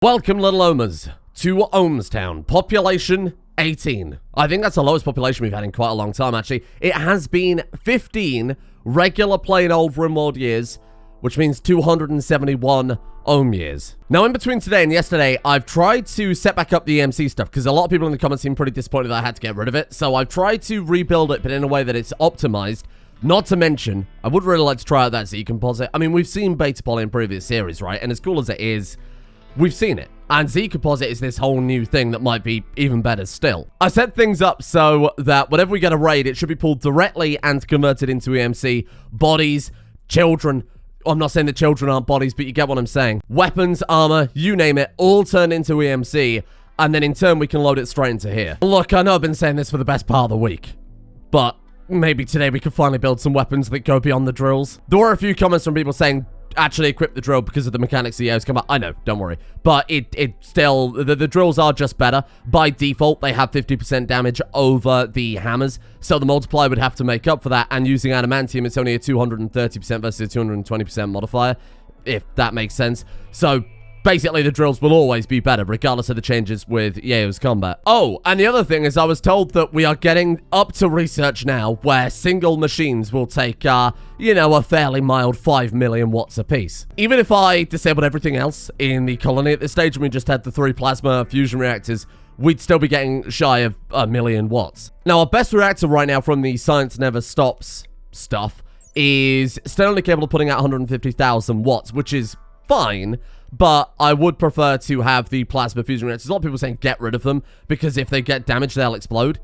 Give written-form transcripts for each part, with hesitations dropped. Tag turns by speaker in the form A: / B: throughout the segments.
A: Welcome, little Omers, to Ohmstown. Population 18. I think that's the lowest population we've had in quite a long time, actually. It has been 15 regular plain old Rimworld years, which means 271 Ohm years. Now, in between today and yesterday, I've tried to set back up the EMC stuff, because a lot of people in the comments seem pretty disappointed that I had to get rid of it. So I've tried to rebuild it, but in a way that it's optimized. Not to mention, I would really like to try out that Z composite. I mean, we've seen beta poly in previous series, right? And as cool as it is, we've seen it. And Z-Composite is this whole new thing that might be even better still. I set things up so that whenever we get a raid, it should be pulled directly and converted into EMC. Bodies, children. I'm not saying that children aren't bodies, but you get what I'm saying. Weapons, armor, you name it, all turn into EMC. And then in turn, we can load it straight into here. Look, I know I've been saying this for the best part of the week, but maybe today we could finally build some weapons that go beyond the drills. There were a few comments from people saying, actually equip the drill because of the mechanics the EOs come out. I know, don't worry. But it still, the drills are just better. By default, they have 50% damage over the hammers, so the multiplier would have to make up for that, and using adamantium, it's only a 230% versus a 220% modifier, if that makes sense. So basically, the drills will always be better, regardless of the changes with EO's combat. Oh, and the other thing is I was told that we are getting up to research now where single machines will take, you know, a fairly mild 5 million watts apiece. Even if I disabled everything else in the colony at this stage and we just had the 3 plasma fusion reactors, we'd still be getting shy of 1 million watts. Now, our best reactor right now from the Science Never Stops stuff is still only capable of putting out 150,000 watts, which is fine. But I would prefer to have the plasma fusion reactors. A lot of people saying get rid of them, because if they get damaged, they'll explode.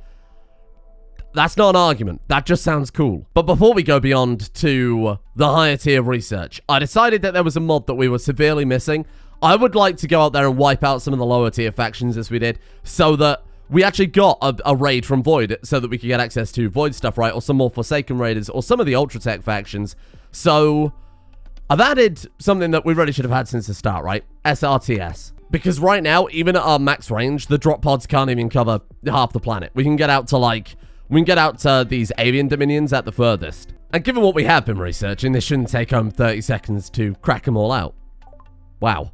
A: That's not an argument. That just sounds cool. But before we go beyond to the higher tier research, I decided that there was a mod that we were severely missing. I would like to go out there and wipe out some of the lower tier factions as we did, so that we actually got a raid from Void, so that we could get access to Void stuff, right? Or some more Forsaken Raiders, or some of the Ultra Tech factions. So I've added something that we really should have had since the start, right? SRTS. Because right now, even at our max range, the drop pods can't even cover half the planet. We can get out to these avian dominions at the furthest. And given what we have been researching, this shouldn't take 30 seconds to crack them all out. Wow.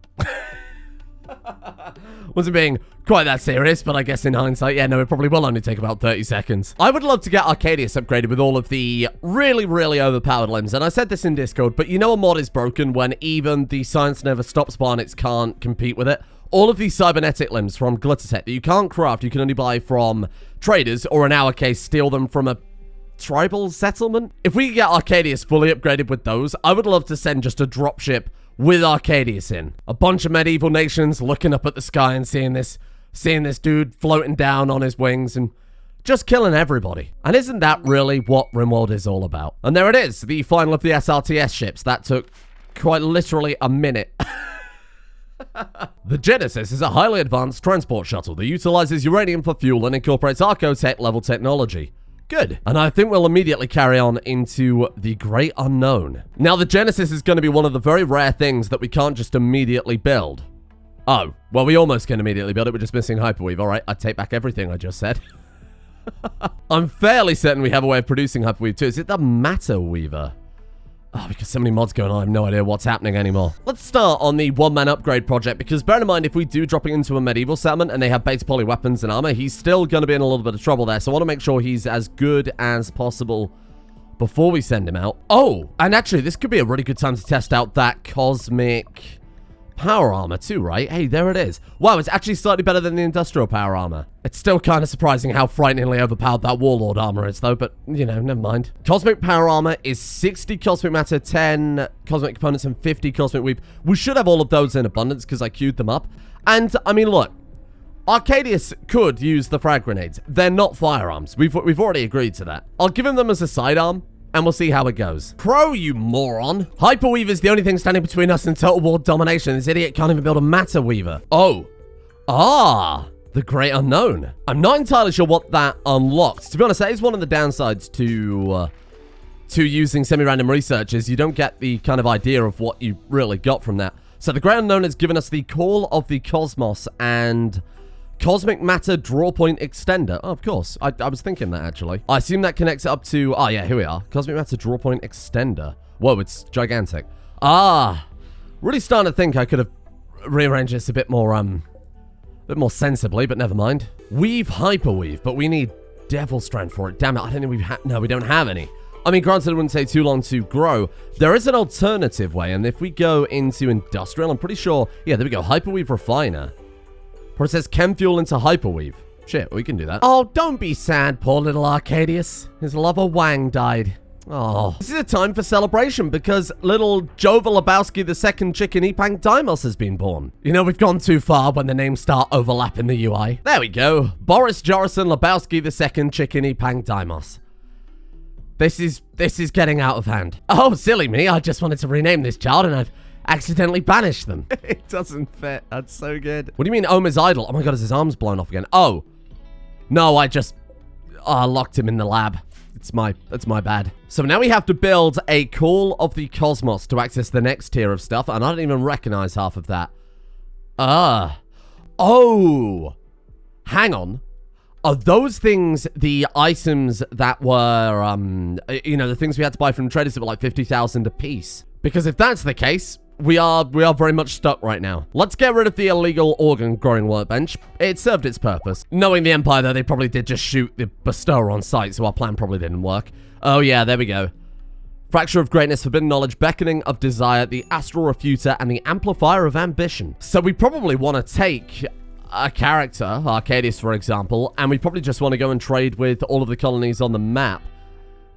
A: Wasn't being quite that serious, but I guess in hindsight, yeah, no, it probably will only take about 30 seconds. I would love to get Arcadius upgraded with all of the really, really overpowered limbs, and I said this in Discord, but you know a mod is broken when even the Science Never Stops Barnets can't compete with it? All of these cybernetic limbs from Glittertech that you can't craft, you can only buy from traders, or in our case, steal them from a tribal settlement? If we could get Arcadius fully upgraded with those, I would love to send just a dropship with Arcadius in. A bunch of medieval nations looking up at the sky and seeing this dude floating down on his wings and just killing everybody. And isn't that really what Rimworld is all about? And there it is, the final of the SRTS ships. That took quite literally a minute. The Genesis is a highly advanced transport shuttle that utilizes uranium for fuel and incorporates Archo-tech level technology. Good. And I think we'll immediately carry on into the Great Unknown. Now, the Genesis is going to be one of the very rare things that we can't just immediately build. Oh, well, we almost can immediately build it. We're just missing Hyperweave. All right, I take back everything I just said. I'm fairly certain we have a way of producing Hyperweave too. Is it the Matter Weaver? Oh, because so many mods going on, I have no idea what's happening anymore. Let's start on the one-man upgrade project, because bear in mind, if we do drop it into a medieval settlement and they have beta poly weapons and armor, he's still going to be in a little bit of trouble there. So I want to make sure he's as good as possible before we send him out. Oh, and actually, this could be a really good time to test out that cosmic power armor too, right? Hey, there it is. Wow, it's actually slightly better than the industrial power armor. It's still kind of surprising how frighteningly overpowered that warlord armor is, though, but, you know, never mind. Cosmic power armor is 60 cosmic matter, 10 cosmic components, and 50 cosmic weave. We should have all of those in abundance because I queued them up. And, I mean, look, Arcadius could use the frag grenades. They're not firearms. We've already agreed to that. I'll give him them as a sidearm, and we'll see how it goes. Crow, you moron. Hyperweaver is the only thing standing between us and total world domination. This idiot can't even build a Matter Weaver. Oh. Ah. The Great Unknown. I'm not entirely sure what that unlocks. To be honest, that is one of the downsides to using semi-random research, is you don't get the kind of idea of what you really got from that. So the Great Unknown has given us the Call of the Cosmos and Cosmic Matter Drawpoint Extender. Oh, of course. I was thinking that, actually. I assume that connects up to... Oh, yeah, here we are. Cosmic Matter Drawpoint Extender. Whoa, it's gigantic. Ah. Really starting to think I could have rearrange this a bit more sensibly, but never mind. Weave, hyperweave, but we need devil strength for it. Damn it, I don't think no, we don't have any. I mean, granted, it wouldn't take too long to grow. There is an alternative way, and if we go into industrial, I'm pretty sure... Yeah, there we go. Hyperweave refiner. Process chem fuel into hyperweave. Shit, we can do that. Oh, don't be sad, poor little Arcadius. His lover Wang died. Oh. This is a time for celebration because little Jova Lebowski II Chicken Epang Dimos has been born. You know, we've gone too far when the names start overlapping the UI. There we go. Boris Jorison Lebowski II Chicken Epang Dimos. This is getting out of hand. Oh, silly me. I just wanted to rename this child and I've accidentally banished them. It doesn't fit. That's so good. What do you mean Omer's idle? Oh my god, is his arms blown off again? Oh. No, I just locked him in the lab. That's my bad. So now we have to build a Call of the Cosmos to access the next tier of stuff, and I don't even recognize half of that. Oh. Hang on. Are those things the items that were, you know, the things we had to buy from traders that were like 50,000 a piece? Because if that's the case, we are very much stuck right now. Let's get rid of the illegal organ growing workbench. It served its purpose. Knowing the Empire, though, they probably did just shoot the bestower on sight, so our plan probably didn't work. Oh, yeah, there we go. Fracture of Greatness, Forbidden Knowledge, Beckoning of Desire, the Astral Refuter, and the Amplifier of Ambition. So we probably want to take a character, Arcadius, for example, and we probably just want to go and trade with all of the colonies on the map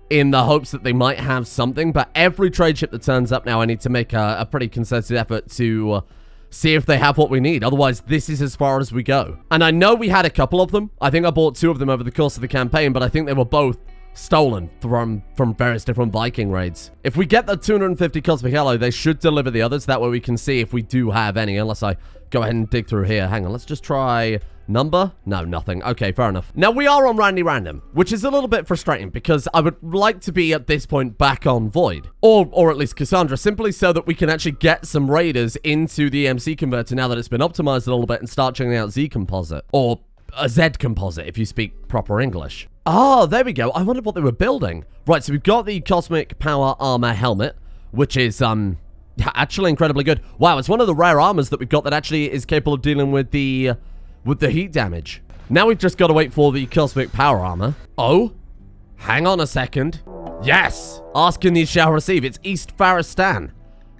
A: in the hopes that they might have something. But every trade ship that turns up now, I need to make a pretty concerted effort to see if they have what we need. Otherwise, this is as far as we go. And I know we had a couple of them. I think I bought 2 of them over the course of the campaign, but I think they were both stolen from various different Viking raids. If we get the 250 Cosmic Alloy, they should deliver the others. That way we can see if we do have any, unless I go ahead and dig through here. Hang on, let's just try number. No, nothing. Okay, fair enough. Now, we are on Randy Random, which is a little bit frustrating because I would like to be at this point back on Void, or at least Cassandra, simply so that we can actually get some raiders into the EMC converter now that it's been optimized a little bit and start checking out Z Composite, or a Z Composite if you speak proper English. Oh, there we go. I wondered what they were building. Right, so we've got the Cosmic Power Armor Helmet, which is, actually incredibly good. Wow, it's one of the rare armors that we've got that actually is capable of dealing with the heat damage. Now we've just got to wait for the Cosmic Power Armor. Oh, hang on a second. Yes, ask and you shall receive. It's East Faristan.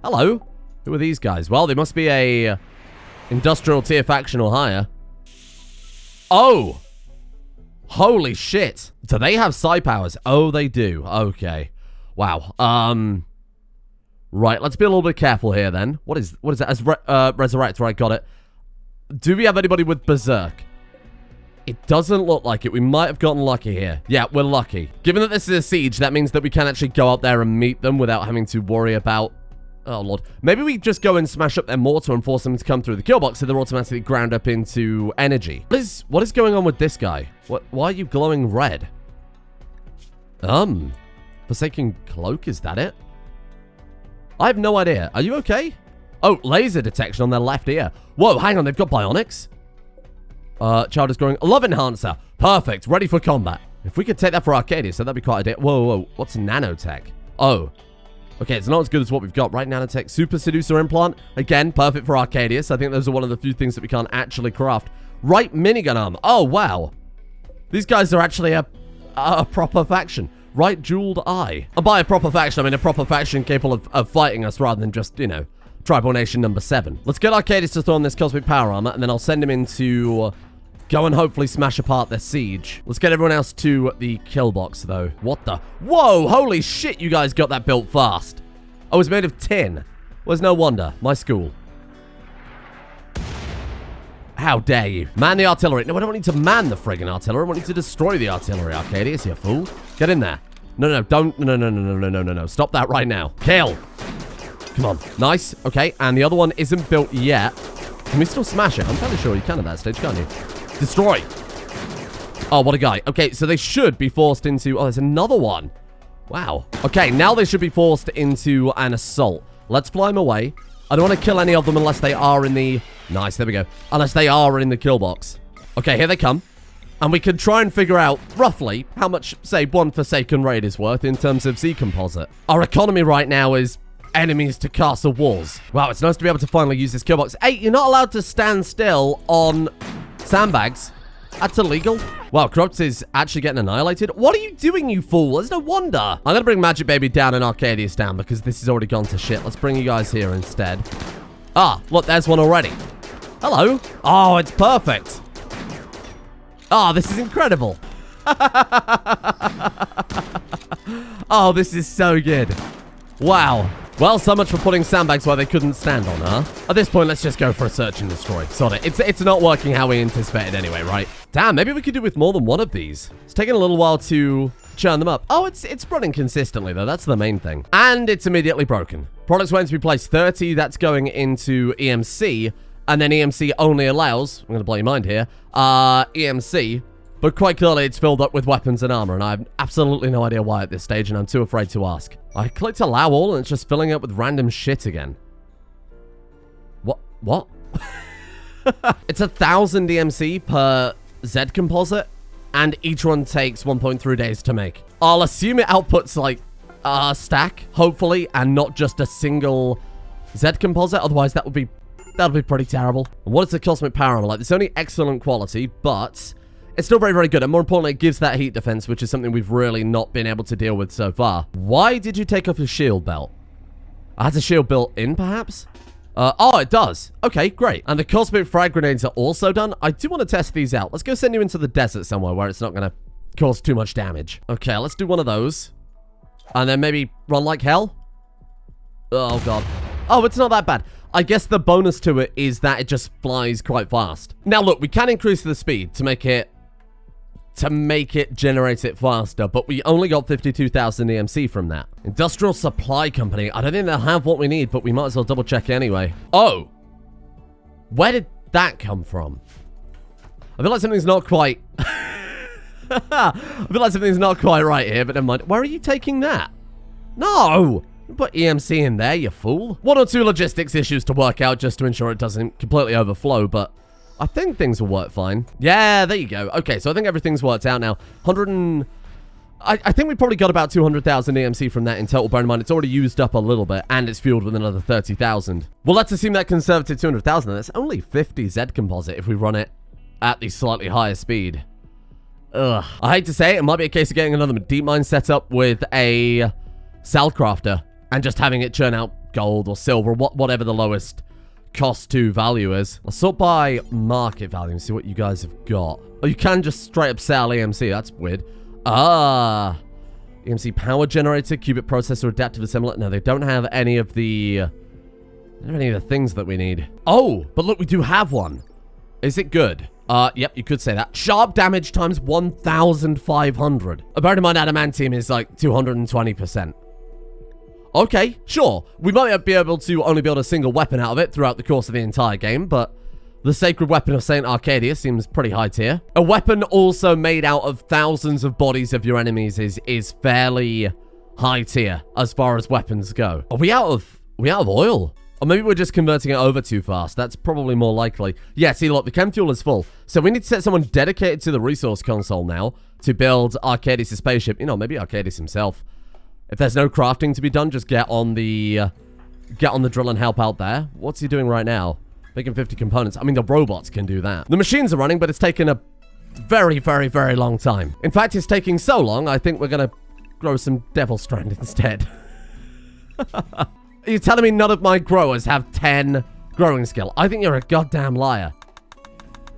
A: Hello. Who are these guys? Well, they must be a industrial tier faction or higher. Oh. Holy shit. Do they have psi powers? Oh, they do. Okay. Wow. Right, let's be a little bit careful here then. What is that? As Resurrect, right, got it. Do we have anybody with Berserk? It doesn't look like it. We might have gotten lucky here. Yeah, we're lucky. Given that this is a siege, that means that we can actually go out there and meet them without having to worry about... Oh, Lord. Maybe we just go and smash up their mortar and force them to come through the kill box so they're automatically ground up into energy. What is going on with this guy? Why are you glowing red? Forsaken Cloak, is that it? I have no idea. Are you okay? Oh, laser detection on their left ear. Whoa, hang on, they've got bionics? Child is growing. Love Enhancer. Perfect, ready for combat. If we could take that for Arcadius, that'd be quite a day. Whoa, what's nanotech? Oh. Okay, it's not as good as what we've got, right? Nanotech. Super Seducer Implant. Again, perfect for Arcadius. I think those are one of the few things that we can't actually craft. Right minigun arm. Oh, wow. These guys are actually a proper faction. Right jeweled eye. And by a proper faction, I mean a proper faction capable of fighting us rather than just, you know, Tribal Nation number 7. Let's get Arcadius to throw on this Cosmic Power Armor, and then I'll send him in to go and hopefully smash apart their siege. Let's get everyone else to the kill box, though. What the? Whoa, holy shit, you guys got that built fast. Oh, it's made of tin. Well, there's no wonder. My school. How dare you? Man the artillery. No, I don't want you to man the friggin' artillery. I want you to destroy the artillery, Arcadius, you fool. Get in there. No, don't. No. Stop that right now. Kill. Come on. Nice. Okay, and the other one isn't built yet. Can we still smash it? I'm fairly sure you can at that stage, can't you? Destroy. Oh, what a guy. Okay, so they should be forced into... Oh, there's another one. Wow. Okay, now they should be forced into an assault. Let's fly them away. I don't want to kill any of them unless they are in the... Nice, there we go. Unless they are in the kill box. Okay, here they come. And we can try and figure out, roughly, how much, say, one Forsaken Raid is worth in terms of Z Composite. Our economy right now is enemies to castle walls. Wow, it's nice to be able to finally use this kill box. Hey, you're not allowed to stand still on sandbags. That's illegal. Wow, Corrupt is actually getting annihilated. What are you doing, you fool? There's no wonder. I'm going to bring Magic Baby down and Arcadius down because this has already gone to shit. Let's bring you guys here instead. Ah, look, there's one already. Hello. Oh, it's perfect. Oh, this is incredible. Oh, this is so good. Wow. Well, so much for putting sandbags where they couldn't stand on, huh? At this point, let's just go for a search and destroy. Sod it. It's not working how we anticipated anyway, right? Damn, maybe we could do with more than one of these. It's taking a little while to churn them up. Oh, it's running consistently, though. That's the main thing. And it's immediately broken. Products waiting to be placed 30. That's going into EMC. And then EMC only allows, I'm going to blow your mind here, EMC. But quite clearly, it's filled up with weapons and armor, and I have absolutely no idea why at this stage, and I'm too afraid to ask. I clicked allow all, and it's just filling up with random shit again. What? It's 1,000 EMC per Z composite, and each one takes 1.3 days to make. I'll assume it outputs, like, a stack, hopefully, and not just a single Z composite, otherwise that would be pretty terrible. And what is the cosmic power armor like? It's only excellent quality, but it's still very, very good. And more importantly, it gives that heat defense, which is something we've really not been able to deal with so far. Why did you take off your shield belt? It has a shield built in, perhaps? Oh, it does. Okay, great. And the cosmic frag grenades are also done. I do want to test these out. Let's go send you into the desert somewhere where it's not going to cause too much damage. Okay, let's do one of those. And then maybe run like hell. Oh, God. Oh, it's not that bad. I guess the bonus to it is that it just flies quite fast. Now, look, we can increase the speed to make it generate it faster, but we only got 52,000 EMC from that. Industrial Supply Company. I don't think they'll have what we need, but we might as well double check anyway. Oh! Where did that come from? I feel like something's not quite... I feel like something's not quite right here, but never mind. Where are you taking that? No! Put EMC in there, you fool. One or two logistics issues to work out just to ensure it doesn't completely overflow, but I think things will work fine. Yeah, there you go. Okay, so I think everything's worked out now. I think we probably got about 200,000 EMC from that in total. Bear in mind, it's already used up a little bit, and it's fueled with another 30,000. Well, let's assume that conservative 200,000. That's only 50 Z composite if we run it at the slightly higher speed. Ugh. I hate to say it might be a case of getting another deep mine set up with a cell crafter and just having it churn out gold or silver, whatever the lowest cost to value is. Let's sort by market value and see what you guys have got. Oh, you can just straight up sell EMC. That's weird. Ah, EMC power generator, qubit processor, adaptive assembler. No, they don't have any of the things that we need. Oh, but look, we do have one. Is it good? Yep, you could say that. Sharp damage times 1,500. Bear in mind, adamantium is like 220%. Okay, sure. We might be able to only build a single weapon out of it throughout the course of the entire game, but the sacred weapon of Saint Arcadius seems pretty high tier. A weapon also made out of thousands of bodies of your enemies is fairly high tier as far as weapons go. Are we out of oil? Or maybe we're just converting it over too fast. That's probably more likely. Yeah, see, look, the chem fuel is full. So we need to set someone dedicated to the resource console now to build Arcadius' spaceship. You know, maybe Arcadius himself. If there's no crafting to be done, just get on the drill and help out there. What's he doing right now? Making 50 components. I mean, the robots can do that. The machines are running, but it's taken a very, very, very long time. In fact, it's taking so long, I think we're going to grow some devil strand instead. You're telling me none of my growers have 10 growing skill? I think you're a goddamn liar.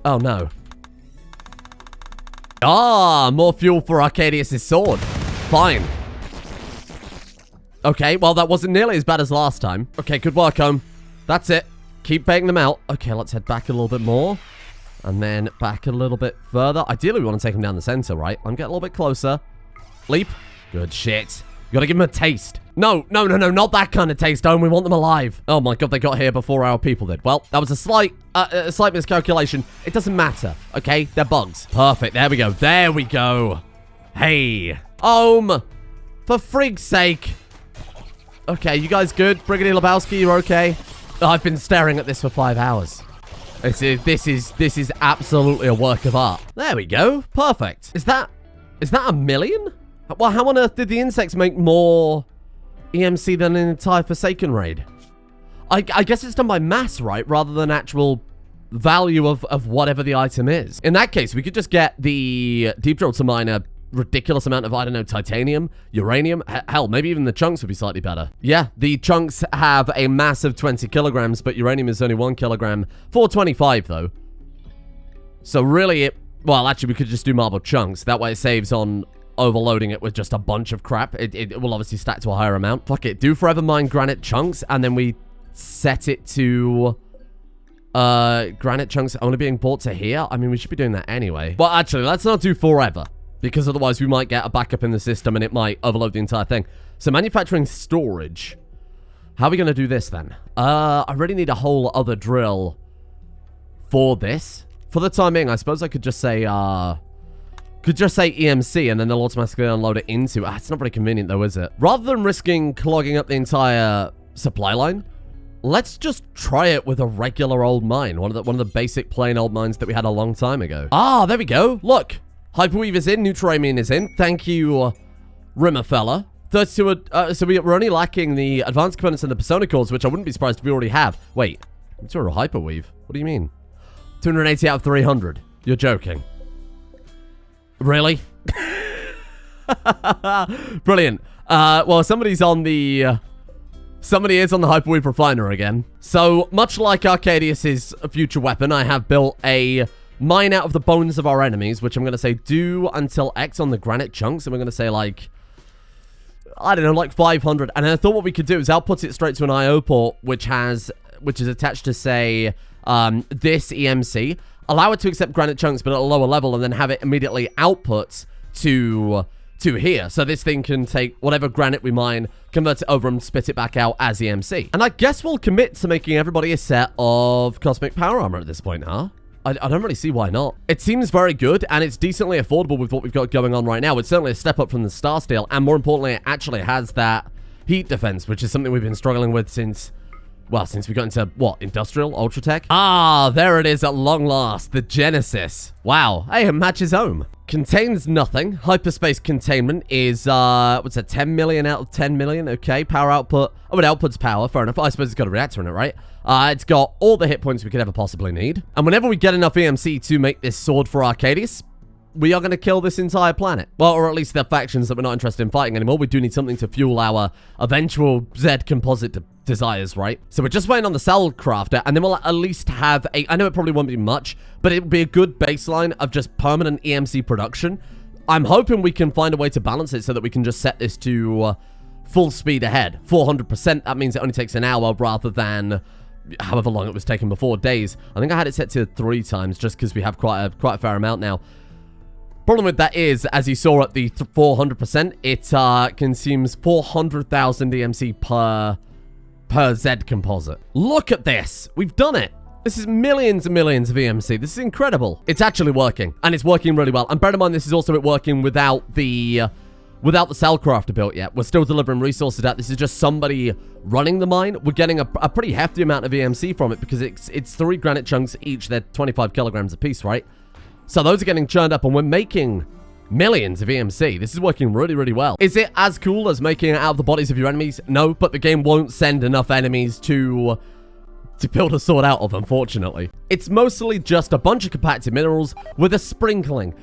A: Oh, no. Ah, more fuel for Arcadius' sword. Fine. Okay, well, that wasn't nearly as bad as last time. Okay, good work, home. That's it. Keep baiting them out. Okay, let's head back a little bit more. And then back a little bit further. Ideally, we want to take them down the center, right? I'm getting a little bit closer. Leap. Good shit. You gotta give them a taste. No, not that kind of taste, Home. We want them alive. Oh my god, they got here before our people did. Well, that was a slight miscalculation. It doesn't matter, okay? They're bugs. Perfect. There we go. There we go. Hey. Home. For frig's sake. Okay, you guys good? Brigadier Lebowski, you're okay? I've been staring at this for 5 hours. This is absolutely a work of art. There we go. Perfect. Is that 1 million? Well, how on earth did the insects make more EMC than an entire Forsaken raid. I guess it's done by mass, right? Rather than actual value of whatever the item is. In that case, we could just get the deep drill to mine a ridiculous amount of, I don't know, titanium, uranium. Hell, maybe even the chunks would be slightly better. Yeah, the chunks have a massive 20 kilograms, but uranium is only 1 kilogram. 425, though. So really, well, actually, we could just do marble chunks. That way it saves on overloading it with just a bunch of crap. It will obviously stack to a higher amount. Fuck it. Do forever mine granite chunks, and then we set it to granite chunks only being brought to here. I mean, we should be doing that anyway. Well, actually, let's not do forever, because otherwise we might get a backup in the system and it might overload the entire thing. So manufacturing storage. How are we going to do this then? I really need a whole other drill for this. For the time being, I suppose I could just say EMC, and then they'll automatically unload it into... it's not very convenient, though, is it? Rather than risking clogging up the entire supply line, let's just try it with a regular old mine. One of the basic plain old mines that we had a long time ago. Ah, there we go. Look. Hyperweave is in. Neutral-Amine is in. Thank you, Rimmerfella. 32, so we're only lacking the advanced components and the persona cores, which I wouldn't be surprised if we already have. Wait. It's a Hyperweave. What do you mean? 280 out of 300. You're joking. Really? Brilliant. Well, somebody is on the Hyperweave Refiner again. So, much like Arcadius's future weapon, I have built a mine out of the bones of our enemies, which I'm going to say do until X on the granite chunks, and we're going to say, like, I don't know, like 500. And I thought what we could do is output it straight to an IO port, which is attached to, say, this EMC. Allow it to accept granite chunks, but at a lower level, and then have it immediately output to here. So this thing can take whatever granite we mine, convert it over, and spit it back out as EMC. And I guess we'll commit to making everybody a set of cosmic power armor at this point, huh? I don't really see why not. It seems very good, and it's decently affordable with what we've got going on right now. It's certainly a step up from the Star Steel, and more importantly, it actually has that heat defense, which is something we've been struggling with since we got into, what, Industrial Ultratech? Ah, there it is at long last, the Genesis. Wow, hey, it matches home. Contains nothing. Hyperspace containment is, what's that, 10 million out of 10 million? Okay, power output. Oh, it outputs power, fair enough. I suppose it's got a reactor in it, right? It's got all the hit points we could ever possibly need. And whenever we get enough EMC to make this sword for Arcadius, we are going to kill this entire planet. Well, or at least the factions that we're not interested in fighting anymore. We do need something to fuel our eventual Z composite desires, right? So we're just waiting on the cell crafter, and then we'll at least have a... I know it probably won't be much, but it'll be a good baseline of just permanent EMC production. I'm hoping we can find a way to balance it so that we can just set this to full speed ahead. 400%, that means it only takes an hour rather than however long it was taking before, days. I think I had it set to 3 times just because we have quite a fair amount now. Problem with that is, as you saw at the 400%, it consumes 400,000 EMC per Z composite. Look at this. We've done it. This is millions and millions of EMC. This is incredible. It's actually working, and it's working really well. And bear in mind, this is also it working without the cell crafter built yet. We're still delivering resources out. This is just somebody running the mine. We're getting a pretty hefty amount of EMC from it because it's 3 granite chunks each. They're 25 kilograms a piece, right? So those are getting churned up, and we're making millions of EMC. This is working really, really well. Is it as cool as making it out of the bodies of your enemies? No, but the game won't send enough enemies to build a sword out of, unfortunately. It's mostly just a bunch of compacted minerals with a sprinkling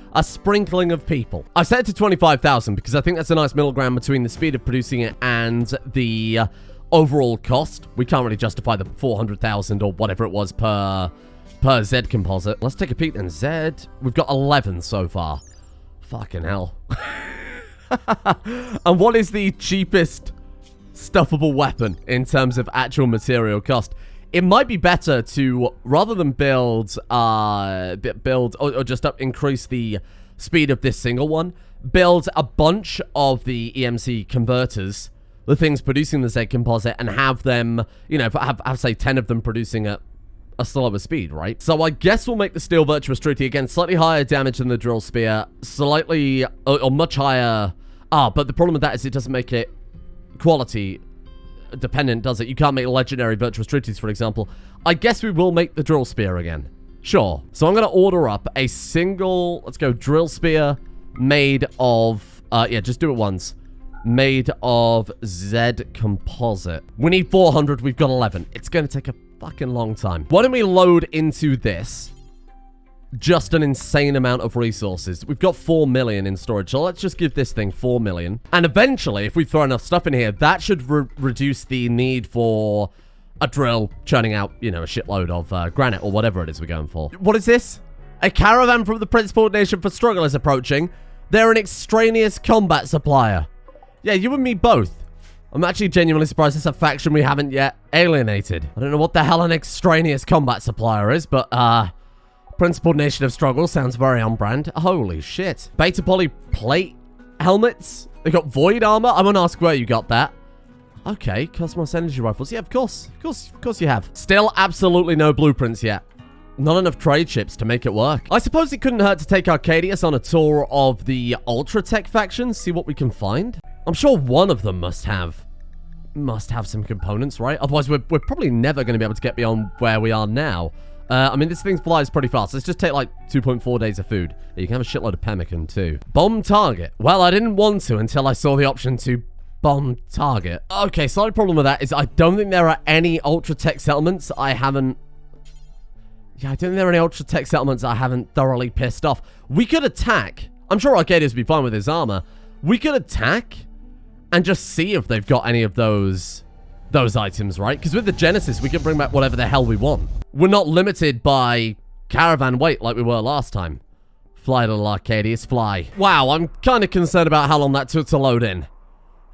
A: of people. I've set it to 25,000 because I think that's a nice middle ground between the speed of producing it and the overall cost. We can't really justify the 400,000 or whatever it was per Z composite. Let's take a peek then. Z, we've got 11 so far. Fucking hell. And what is the cheapest stuffable weapon in terms of actual material cost? It might be better to, rather than build or just increase the speed of this single one, build a bunch of the EMC converters, the things producing the Z composite, and have them, you know, have say 10 of them producing at a slower speed, right? So I guess we'll make the Steel Virtuous Truty again, slightly higher damage than the Drill Spear, slightly, or much higher. But the problem with that is it doesn't make it quality dependent, does it? You can't make legendary Virtuous Truties, for example. I guess we will make the Drill Spear again. Sure. So I'm going to order up a single, let's go, Drill Spear made of, yeah, just do it once. made of Z composite. We need 400. We've got 11. It's going to take a fucking long time. Why don't we load into this? Just an insane amount of resources. We've got 4 million in storage, so let's just give this thing 4 million. And eventually, if we throw enough stuff in here, that should reduce the need for a drill churning out, you know, a shitload of granite or whatever it is we're going for. What is this? A caravan from the Principal Nation for Struggle is approaching. They're an extraneous combat supplier. Yeah, you and me both. I'm actually genuinely surprised it's a faction we haven't yet alienated. I don't know what the hell an extraneous combat supplier is, but, Principal Nation of Struggle sounds very on brand. Holy shit. Beta Poly plate helmets? They got void armor? I'm gonna ask where you got that. Okay, Cosmos energy rifles. Yeah, of course you have. Still absolutely no blueprints yet. Not enough trade ships to make it work. I suppose it couldn't hurt to take Arcadius on a tour of the Ultra Tech faction, see what we can find. I'm sure one of them must have some components, right? Otherwise, we're probably never going to be able to get beyond where we are now. I mean, this thing flies pretty fast. Let's just take, like, 2.4 days of food. You can have a shitload of pemmican, too. Bomb target. Well, I didn't want to until I saw the option to bomb target. Okay, slight problem with that is I don't think there are any Ultra-Tech settlements I haven't... Yeah, I don't think there are any Ultra-Tech settlements I haven't thoroughly pissed off. We could attack. I'm sure Arcadius would be fine with his armor. We could attack and just see if they've got any of those items, right? Because with the Genesis, we can bring back whatever the hell we want. We're not limited by caravan weight like we were last time. Fly, little Arcadius, fly. Wow, I'm kind of concerned about how long that took to load in.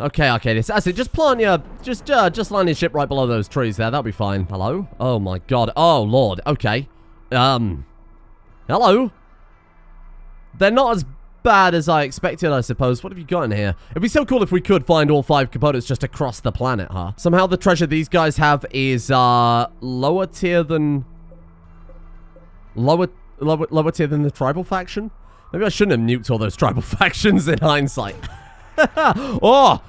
A: Okay, Arcadius, that's it. Just plant your... Just land your ship right below those trees there. That'll be fine. Hello? Oh, my God. Oh, Lord. Okay. Hello? They're not as bad as I expected, I suppose. What have you got in here? It'd be so cool if we could find all 5 components just across the planet, huh? Somehow the treasure these guys have is, lower tier than... Lower tier than the tribal faction? Maybe I shouldn't have nuked all those tribal factions in hindsight. Oh!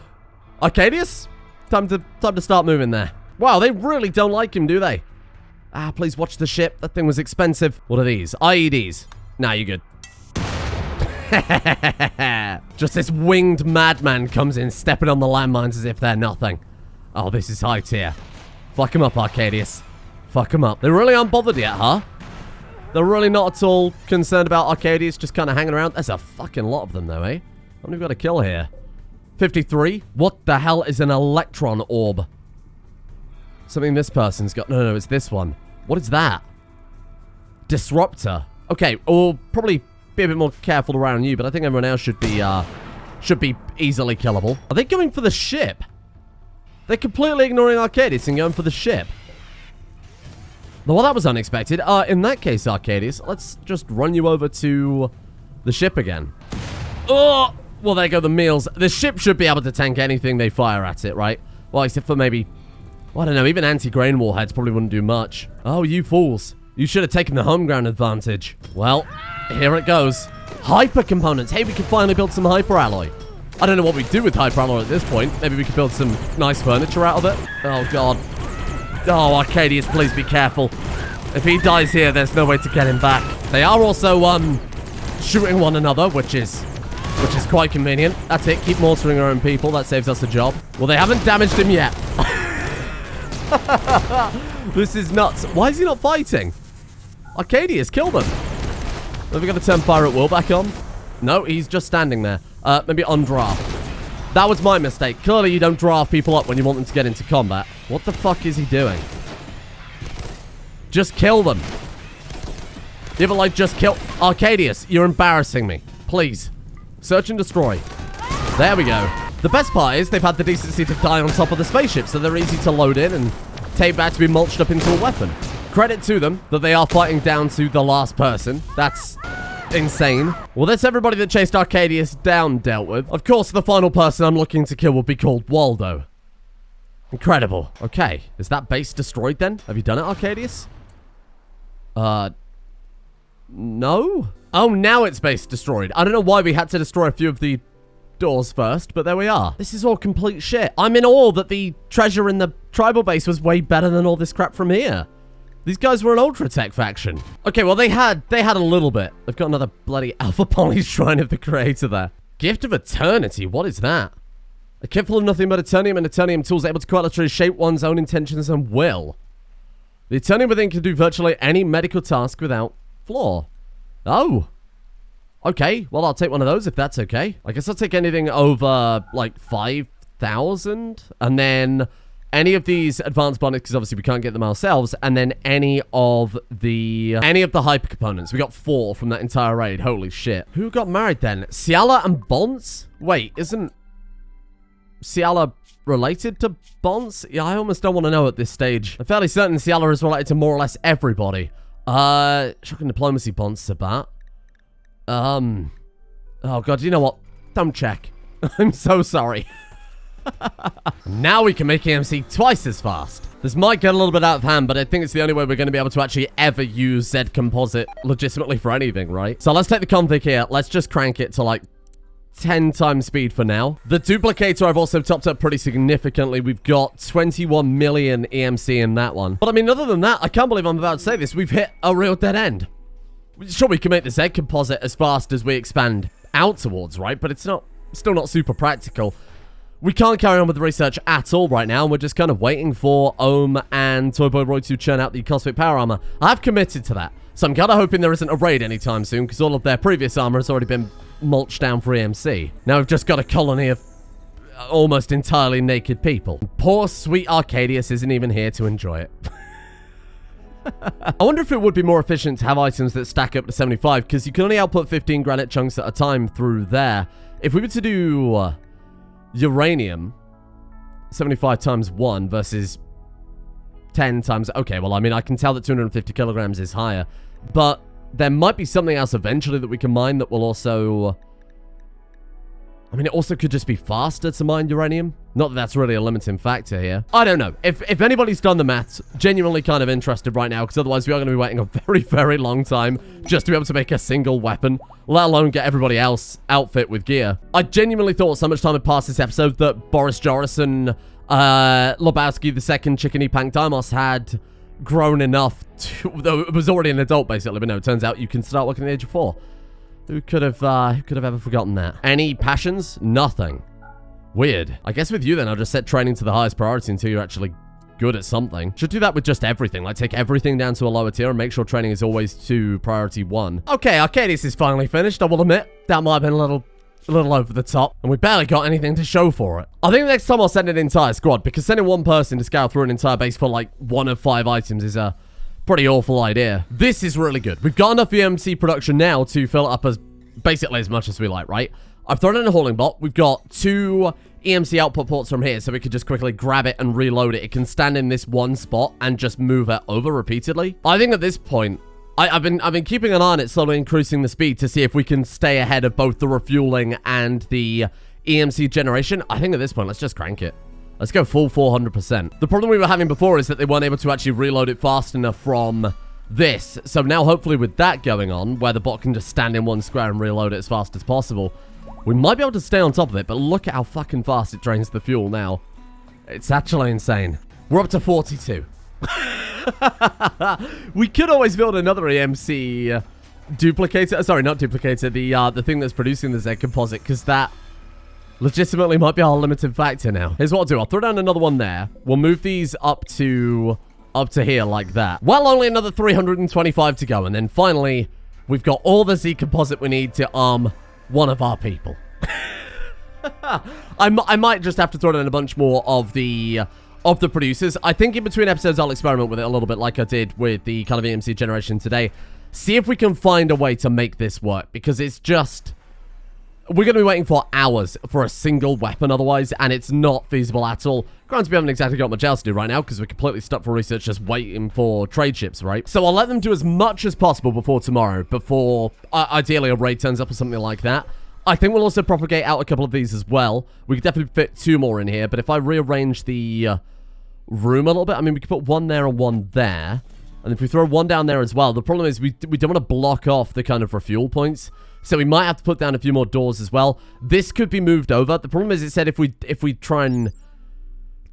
A: Arcadius? Time to start moving there. Wow, they really don't like him, do they? Ah, please watch the ship. That thing was expensive. What are these? IEDs. Nah, you're good. Just this winged madman comes in, stepping on the landmines as if they're nothing. Oh, this is high tier. Fuck him up, Arcadius. Fuck him up. They really aren't bothered yet, huh? They're really not at all concerned about Arcadius just kind of hanging around. There's a fucking lot of them, though, eh? How many have got a kill here? 53? What the hell is an electron orb? Something this person's got. No, it's this one. What is that? Disruptor. Okay, we'll probably be a bit more careful around you, but I think everyone else should be easily killable. Are they going for the ship? They're completely ignoring Arcadius and going for the ship. Well, that was unexpected. In that case, Arcadius, let's just run you over to the ship again. Oh! Well, there go the meals. The ship should be able to tank anything they fire at it, right? Well, except for maybe... Well, I don't know. Even anti-grain warheads probably wouldn't do much. Oh, you fools. You should have taken the home ground advantage. Well, here it goes. Hyper components. Hey, we can finally build some hyper alloy. I don't know what we do with hyper alloy at this point. Maybe we could build some nice furniture out of it. Oh, God. Oh, Arcadius, please be careful. If he dies here, there's no way to get him back. They are also, shooting one another, which is quite convenient. That's it. Keep mortaring our own people. That saves us a job. Well, they haven't damaged him yet. This is nuts. Why is he not fighting? Arcadius, kill them. Are we going to turn fire at will back on? No, he's just standing there. Maybe on draft. That was my mistake. Clearly, you don't draft people up when you want them to get into combat. What the fuck is he doing? Just kill them. You ever, like, just kill... Arcadius, you're embarrassing me. Please. Search and destroy. There we go. The best part is they've had the decency to die on top of the spaceship, so they're easy to load in and take back to be mulched up into a weapon. Credit to them that they are fighting down to the last person. That's insane. Well, that's everybody that chased Arcadius down dealt with. Of course, the final person I'm looking to kill will be called Waldo. Incredible. Okay, is that base destroyed then? Have you done it, Arcadius? No? Oh, now it's base destroyed. I don't know why we had to destroy a few of the doors first, but there we are. This is all complete shit. I'm in awe that the treasure in the tribal base was way better than all this crap from here. These guys were an ultra-tech faction. Okay, well, they had a little bit. They've got another bloody Alpha Poly Shrine of the Creator there. Gift of Eternity, what is that? A kit full of nothing but Eternium and Eternium tools able to quite literally shape one's own intentions and will. The Eternium within can do virtually any medical task without flaw. Oh. Okay, well, I'll take one of those if that's okay. I guess I'll take anything over, like, 5,000. And then any of these advanced bonnets, because obviously we can't get them ourselves. And then any of the hyper components. We got 4 from that entire raid. Holy shit. Who got married then? Ciala and Bonds? Wait, isn't Ciala related to Bonds? Yeah, I almost don't want to know at this stage. I'm fairly certain Ciala is related to more or less everybody. Shocking diplomacy Bonds, Sabat. Oh god, you know what? Don't check. I'm so sorry. Now we can make EMC twice as fast. This might get a little bit out of hand, but I think it's the only way we're going to be able to actually ever use Z Composite legitimately for anything, right? So let's take the config here. Let's just crank it to like 10 times speed for now. The duplicator I've also topped up pretty significantly. We've got 21 million EMC in that one. But I mean, other than that, I can't believe I'm about to say this. We've hit a real dead end. Sure, we can make the Z composite as fast as we expand out towards, right? But it's still not super practical. We can't carry on with the research at all right now, and we're just kind of waiting for Ohm and Toyboy Roy to churn out the cosmic power armor. I've committed to that, so I'm kind of hoping there isn't a raid anytime soon, because all of their previous armor has already been mulched down for EMC. Now we've just got a colony of almost entirely naked people. Poor sweet Arcadius isn't even here to enjoy it. I wonder if it would be more efficient to have items that stack up to 75, because you can only output 15 granite chunks at a time through there. If we were to do uranium, 75 times 1 versus 10 times... Okay, well, I mean, I can tell that 250 kilograms is higher, but there might be something else eventually that we can mine that will also... I mean, it also could just be faster to mine uranium. Not that that's really a limiting factor here. I don't know. If anybody's done the maths, genuinely kind of interested right now, because otherwise we are going to be waiting a very, very long time just to be able to make a single weapon, let alone get everybody else outfit with gear. I genuinely thought so much time had passed this episode that Boris Joris Lebowski, the second Chickeny Pank Dimos, had grown enough to... Though it was already an adult, basically, but no, it turns out you can start working at the age of 4. Who could have ever forgotten that? Any passions? Nothing. Weird. I guess with you then, I'll just set training to the highest priority until you're actually good at something. Should do that with just everything. Like, take everything down to a lower tier and make sure training is always to priority 1. Okay, Arcadius is finally finished, I will admit. That might have been a little over the top, and we barely got anything to show for it. I think next time I'll send an entire squad, because sending one person to scout through an entire base for, like, 1 of 5 items is a pretty awful idea. This is really good. We've got enough EMC production now to fill it up as basically as much as we like, right? I've thrown in a hauling bot. We've got 2 EMC output ports from here, so we could just quickly grab it and reload it. It can stand in this one spot and just move it over repeatedly. I think at this point, I've been keeping an eye on it, slowly increasing the speed to see if we can stay ahead of both the refueling and the EMC generation. I think at this point, let's just crank it. Let's go full 400%. The problem we were having before is that they weren't able to actually reload it fast enough from this. So now, hopefully, with that going on, where the bot can just stand in one square and reload it as fast as possible, we might be able to stay on top of it. But look at how fucking fast it drains the fuel now. It's actually insane. We're up to 42. We could always build another EMC duplicator. Sorry, not duplicator. The thing that's producing the Z composite, because that legitimately might be our limiting factor now. Here's what I'll do. I'll throw down another one there. We'll move these up to here like that. Well, only another 325 to go. And then finally, we've got all the Z composite we need to arm one of our people. I might just have to throw in a bunch more of the producers. I think in between episodes, I'll experiment with it a little bit like I did with the kind of EMC generation today. See if we can find a way to make this work, because it's just... We're going to be waiting for hours for a single weapon otherwise, and it's not feasible at all. Granted, we haven't exactly got much else to do right now, because we're completely stuck for research just waiting for trade ships, right? So I'll let them do as much as possible before tomorrow, before ideally a raid turns up or something like that. I think we'll also propagate out a couple of these as well. We could definitely fit 2 more in here, but if I rearrange the room a little bit, I mean, we could put 1 there and 1 there. And if we throw 1 down there as well, the problem is we don't want to block off the kind of refuel points. So we might have to put down a few more doors as well. This could be moved over. The problem is it said if we try and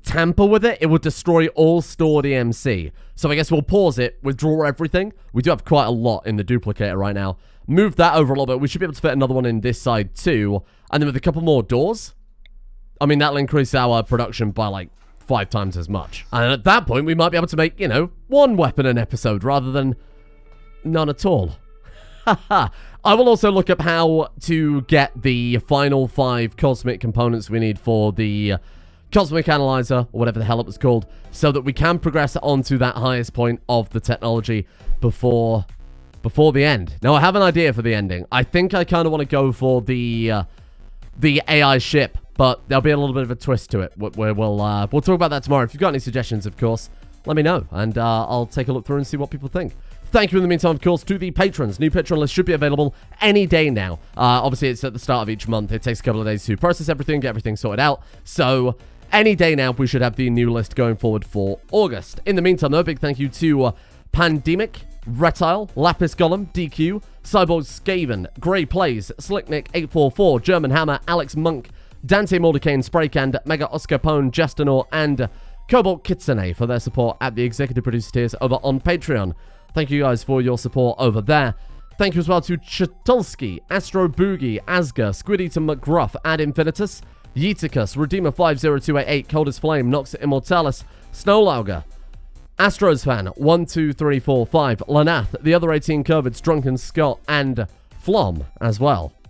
A: tamper with it, it will destroy all stored EMC. So I guess we'll pause it, withdraw everything. We do have quite a lot in the duplicator right now. Move that over a little bit. We should be able to fit another one in this side too. And then with a couple more doors, I mean, that'll increase our production by like 5 times as much. And at that point, we might be able to make, you know, 1 weapon an episode rather than none at all. Haha. I will also look up how to get the final 5 cosmic components we need for the cosmic analyzer, or whatever the hell it was called, so that we can progress on to that highest point of the technology before the end. Now, I have an idea for the ending. I think I kind of want to go for the AI ship, but there'll be a little bit of a twist to it. We'll talk about that tomorrow. If you've got any suggestions, of course, let me know, and I'll take a look through and see what people think. Thank you in the meantime, of course, to the patrons. New patron list should be available any day now. Obviously, it's at the start of each month. It takes a couple of days to process everything, get everything sorted out. So, any day now, we should have the new list going forward for August. In the meantime, though, big thank you to Pandemic, Retile, Lapis Golem, DQ, Cyborg Skaven, Grey Plays, Slicknick844, German Hammer, Alex Monk, Dante Mordecane, Spraycand, Mega Oscar Pone, Justinor, and Cobalt Kitsune for their support at the executive producer tiers over on Patreon. Thank you guys for your support over there. Thank you as well to Chatulski, Astro Boogie, Asger, Squideater McGruff, Ad Infinitus, Yeeticus, Redeemer50288, Coldest Flame, Nox Immortalis, Snowlauger, Astros Fan, 12345, Lanath, the other 18 Curvids, Drunken Scott, and Flom as well.